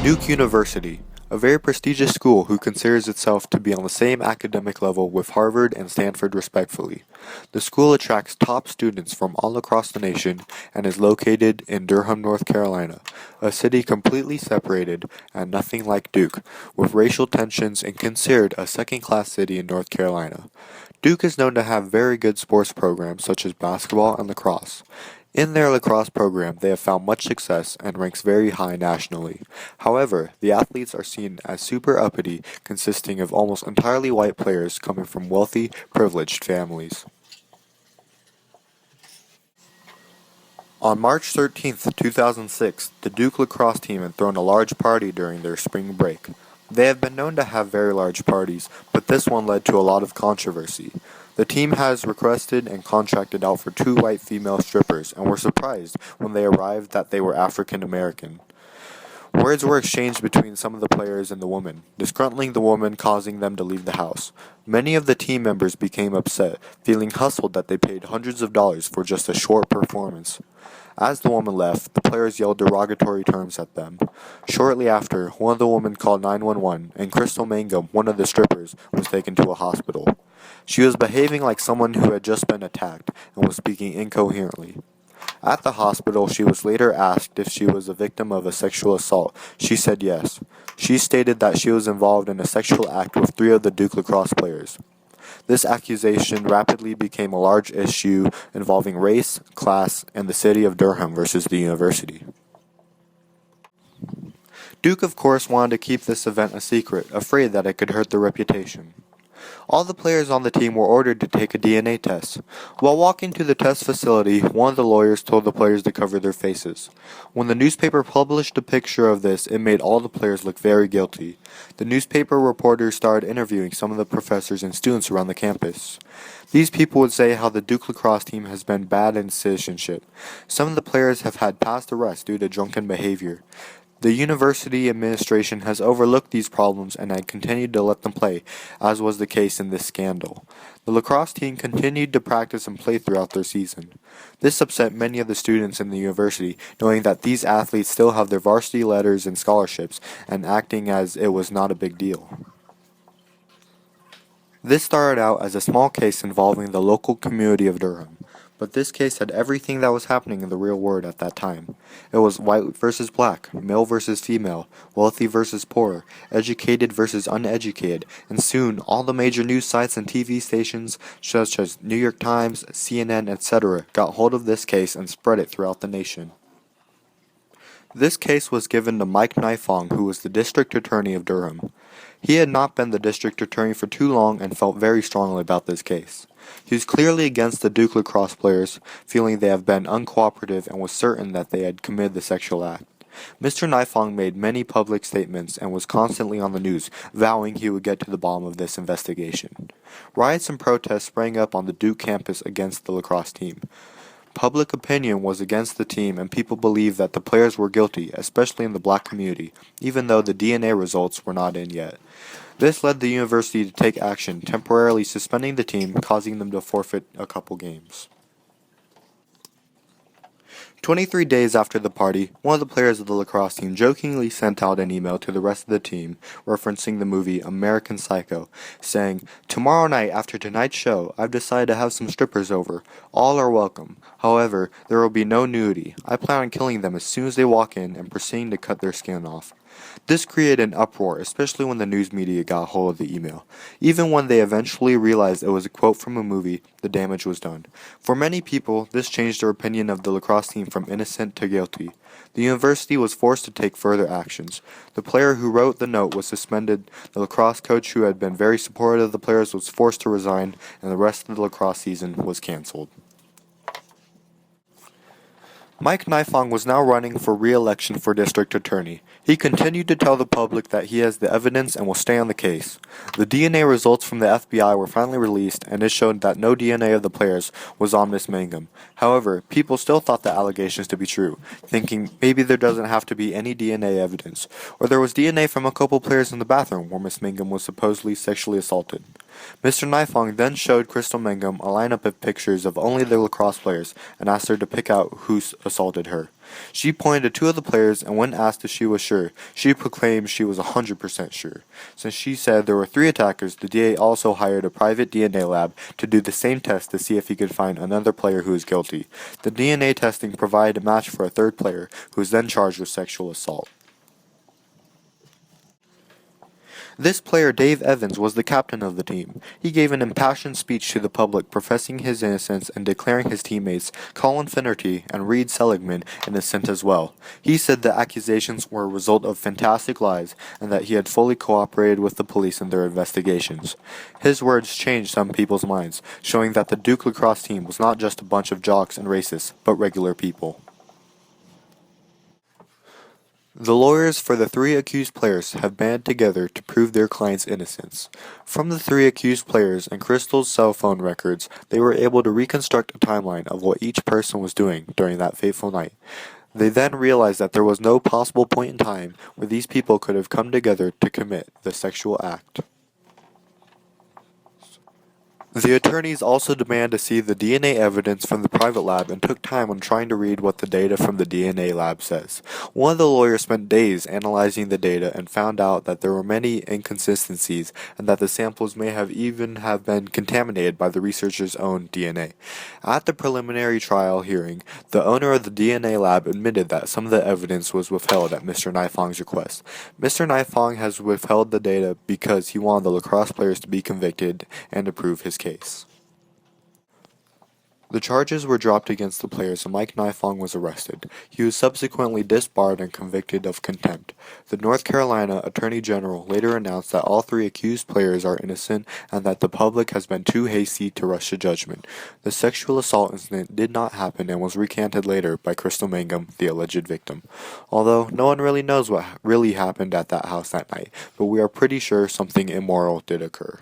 Duke University, a very prestigious school who considers itself to be on the same academic level with Harvard and Stanford respectively. The school attracts top students from all across the nation and is located in Durham, North Carolina, a city completely separated and nothing like Duke, with racial tensions and considered a second-class city in North Carolina. Duke is known to have very good sports programs such as basketball and lacrosse. In their lacrosse program, they have found much success and ranks very high nationally. However, the athletes are seen as super uppity, consisting of almost entirely white players coming from wealthy, privileged families. On March 13, 2006, the Duke lacrosse team had thrown a large party during their spring break. They have been known to have very large parties, but this one led to a lot of controversy. The team has requested and contracted out for 2 white female strippers and were surprised when they arrived that they were African American. Words were exchanged between some of the players and the woman, disgruntling the woman, causing them to leave the house. Many of the team members became upset, feeling hustled that they paid hundreds of dollars for just a short performance. As the woman left, the players yelled derogatory terms at them. Shortly after, one of the women called 911, and Crystal Mangum, one of the strippers, was taken to a hospital. She was behaving like someone who had just been attacked and was speaking incoherently. At the hospital, she was later asked if she was a victim of a sexual assault. She said yes. She stated that she was involved in a sexual act with 3 of the Duke lacrosse players. This accusation rapidly became a large issue involving race, class, and the city of Durham versus the university. Duke, of course, wanted to keep this event a secret, afraid that it could hurt their reputation. All the players on the team were ordered to take a DNA test. While walking to the test facility, one of the lawyers told the players to cover their faces. When the newspaper published a picture of this, it made all the players look very guilty. The newspaper reporters started interviewing some of the professors and students around the campus. These people would say how the Duke lacrosse team has been bad in citizenship. Some of the players have had past arrests due to drunken behavior. The university administration has overlooked these problems and had continued to let them play, as was the case in this scandal. The lacrosse team continued to practice and play throughout their season. This upset many of the students in the university, knowing that these athletes still have their varsity letters and scholarships, and acting as it was not a big deal. This started out as a small case involving the local community of Durham. But this case had everything that was happening in the real world at that time. It was white versus black, male versus female, wealthy versus poor, educated versus uneducated, and soon all the major news sites and TV stations such as New York Times, CNN, etc. got hold of this case and spread it throughout the nation. This case was given to Mike Nifong, who was the district attorney of Durham. He had not been the district attorney for too long and felt very strongly about this case. He was clearly against the Duke lacrosse players, feeling they have been uncooperative and was certain that they had committed the sexual act. Mr. Nifong made many public statements and was constantly on the news, vowing he would get to the bottom of this investigation. Riots and protests sprang up on the Duke campus against the lacrosse team. Public opinion was against the team and people believed that the players were guilty, especially in the black community, even though the DNA results were not in yet. This led the university to take action, temporarily suspending the team, causing them to forfeit a couple games. 23 days after the party, one of the players of the lacrosse team jokingly sent out an email to the rest of the team referencing the movie American Psycho, saying, "Tomorrow night after tonight's show, I've decided to have some strippers over. All are welcome. However, there will be no nudity. I plan on killing them as soon as they walk in and proceeding to cut their skin off." This created an uproar, especially when the news media got hold of the email. Even when they eventually realized it was a quote from a movie, the damage was done. For many people, this changed their opinion of the lacrosse team from innocent to guilty. The university was forced to take further actions. The player who wrote the note was suspended, the lacrosse coach who had been very supportive of the players was forced to resign, and the rest of the lacrosse season was canceled. Mike Nifong was now running for re-election for district attorney. He continued to tell the public that he has the evidence and will stay on the case. The DNA results from the FBI were finally released, and it showed that no DNA of the players was on Miss Mangum. However, people still thought the allegations to be true, thinking maybe there doesn't have to be any DNA evidence, or there was DNA from a couple players in the bathroom where Miss Mangum was supposedly sexually assaulted. Mr. Nifong then showed Crystal Mangum a lineup of pictures of only the lacrosse players and asked her to pick out who assaulted her. She pointed to two of the players, and when asked if she was sure, she proclaimed she was 100% sure. Since she said there were 3 attackers, the DA also hired a private DNA lab to do the same test to see if he could find another player who was guilty. The DNA testing provided a match for a third player, who was then charged with sexual assault. This player, Dave Evans, was the captain of the team. He gave an impassioned speech to the public professing his innocence and declaring his teammates, Colin Finnerty and Reed Seligman, innocent as well. He said the accusations were a result of fantastic lies and that he had fully cooperated with the police in their investigations. His words changed some people's minds, showing that the Duke lacrosse team was not just a bunch of jocks and racists, but regular people. The lawyers for the 3 accused players have banded together to prove their client's innocence. From the 3 accused players and Crystal's cell phone records, they were able to reconstruct a timeline of what each person was doing during that fateful night. They then realized that there was no possible point in time where these people could have come together to commit the sexual act. The attorneys also demanded to see the DNA evidence from the private lab and took time on trying to read what the data from the DNA lab says. One of the lawyers spent days analyzing the data and found out that there were many inconsistencies and that the samples may have been contaminated by the researchers' own DNA. At the preliminary trial hearing, the owner of the DNA lab admitted that some of the evidence was withheld at Mr. Nifong's request. Mr. Nifong has withheld the data because he wanted the lacrosse players to be convicted and to prove his case. The charges were dropped against the players and Mike Nifong was arrested. He was subsequently disbarred and convicted of contempt. The North Carolina Attorney General later announced that all 3 accused players are innocent and that the public has been too hasty to rush to judgment. The sexual assault incident did not happen and was recanted later by Crystal Mangum, the alleged victim. Although no one really knows what really happened at that house that night, but we are pretty sure something immoral did occur.